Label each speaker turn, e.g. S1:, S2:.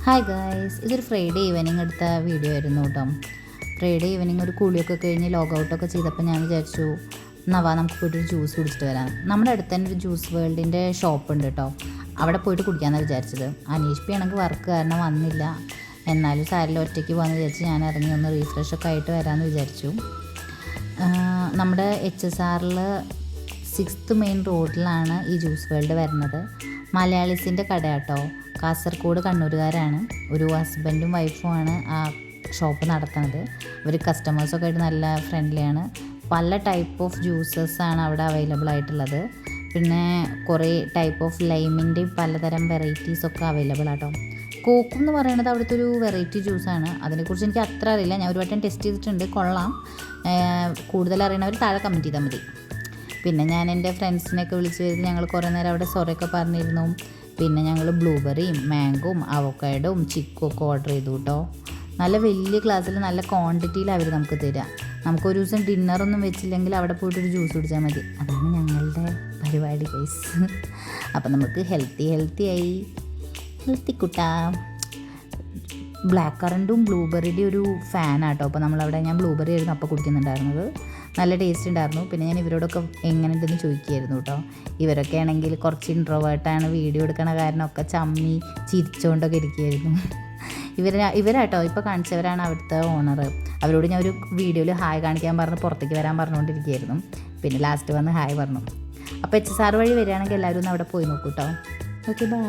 S1: Hi guys, ഇതൊരു Friday evening എടുത്ത video ആയിരുന്നു കേട്ടോ. ഫ്രൈഡേ ഈവനിങ് ഒരു കുളിയൊക്കെ കഴിഞ്ഞ് ലോഗ് ഔട്ടൊക്കെ ചെയ്തപ്പോൾ ഞാൻ വിചാരിച്ചു നവാ നമുക്ക് പോയിട്ടൊരു ജ്യൂസ് കുടിച്ചിട്ട് വരാം. നമ്മുടെ അടുത്ത് തന്നെ ഒരു ജ്യൂസ് വേൾഡിൻ്റെ ഷോപ്പ് ഉണ്ട് കേട്ടോ. അവിടെ പോയിട്ട് കുടിക്കാമെന്നാണ് വിചാരിച്ചത്. അനീഷ് പി ആണെങ്കിൽ വർക്ക് കാരണം വന്നില്ല, എന്നാലും സാരിൽ ഒറ്റയ്ക്ക് പോകാമെന്ന് വിചാരിച്ച് ഞാൻ ഇറങ്ങി ഒന്ന് റീഫ്രഷൊക്കെ ആയിട്ട് വരാമെന്ന് വിചാരിച്ചു. നമ്മുടെ HSRൽ 6th മെയിൻ റോഡിലാണ് ഈ ജ്യൂസ് വേൾഡ് വരുന്നത്. മലയാളീസിൻ്റെ കട കേട്ടോ. കാസർഗോഡ് കണ്ണൂരുകാരാണ്, ഒരു ഹസ്ബൻഡും വൈഫുമാണ് ആ ഷോപ്പ് നടത്തുന്നത്. അവർ കസ്റ്റമേഴ്സൊക്കെ ആയിട്ട് നല്ല ഫ്രണ്ട്ലിയാണ്. പല ടൈപ്പ് ഓഫ് ജ്യൂസസാണ് അവിടെ അവൈലബിൾ ആയിട്ടുള്ളത്. പിന്നെ കുറേ ടൈപ്പ് ഓഫ് ലൈമിൻ്റെയും പലതരം വെറൈറ്റീസൊക്കെ അവൈലബിൾ ആട്ടോ. കോക്കും എന്ന് പറയുന്നത് അവിടുത്തെ ഒരു വെറൈറ്റി ജ്യൂസാണ്. അതിനെക്കുറിച്ച് എനിക്ക് അത്ര അറിയില്ല, ഞാൻ ഒരു വട്ടം ടെസ്റ്റ് ചെയ്തിട്ടുണ്ട്, കൊള്ളാം. കൂടുതൽ അറിയണവർ താഴെ കമൻറ്റ് ചെയ്താൽ മതി. പിന്നെ ഞാൻ എൻ്റെ ഫ്രണ്ട്സിനെയൊക്കെ വിളിച്ച് വരുന്നത് ഞങ്ങൾ കുറേ നേരം അവിടെ സൊറയൊക്കെ പറഞ്ഞിരുന്നു. പിന്നെ ഞങ്ങൾ ബ്ലൂബെറിയും മാംഗോയും അവോക്കാഡോയും ചിക്കും ഒക്കെ ഓർഡർ ചെയ്തു കേട്ടോ. നല്ല വലിയ ഗ്ലാസ്സിൽ നല്ല ക്വാണ്ടിറ്റിയിൽ അവർ നമുക്ക് തരിക. നമുക്കൊരു ദിവസം ഡിന്നറൊന്നും വെച്ചില്ലെങ്കിൽ അവിടെ പോയിട്ടൊരു ജ്യൂസ് കുടിച്ചാൽ മതി. അതാണ് ഞങ്ങളുടെ പരിപാടി ഗൈസ്. അപ്പം നമുക്ക് ഹെൽത്തി കുട്ടാ. ബ്ലാക്ക് കറൻറ്റും ബ്ലൂബെറിയുടെ ഒരു ഫാനാട്ടോ. അപ്പോൾ നമ്മളവിടെ ഞാൻ ബ്ലൂബെറി ആയിരുന്നു അപ്പോൾ കുടിക്കുന്നുണ്ടായിരുന്നത്. നല്ല ടേസ്റ്റ് ഉണ്ടായിരുന്നു. പിന്നെ ഞാൻ ഇവരോടൊക്കെ എങ്ങനെ ഉണ്ടെന്ന് ചോദിക്കുകയായിരുന്നു കേട്ടോ. ഇവരൊക്കെ ആണെങ്കിൽ കുറച്ച് ഇൻട്രോവേർട്ടാണ്, വീഡിയോ എടുക്കണ കാരണമൊക്കെ ചമ്മി ചിരിച്ചുകൊണ്ടൊക്കെ ഇരിക്കുകയായിരുന്നു. ഇവരാട്ടോ ഇപ്പോൾ കാണിച്ചവരാണ് അവിടുത്തെ ഓണർ. അവരോട് ഞാൻ ഒരു വീഡിയോയിൽ ഹായ് കാണിക്കാൻ പറഞ്ഞ് പുറത്തേക്ക് വരാൻ പറഞ്ഞുകൊണ്ടിരിക്കുകയായിരുന്നു. പിന്നെ ലാസ്റ്റ് വന്ന് ഹായ് പറഞ്ഞു. അപ്പോൾ HSR വഴി വരികയാണെങ്കിൽ എല്ലാവരും ഒന്ന് അവിടെ പോയി നോക്കൂ കേട്ടോ. Okay, by.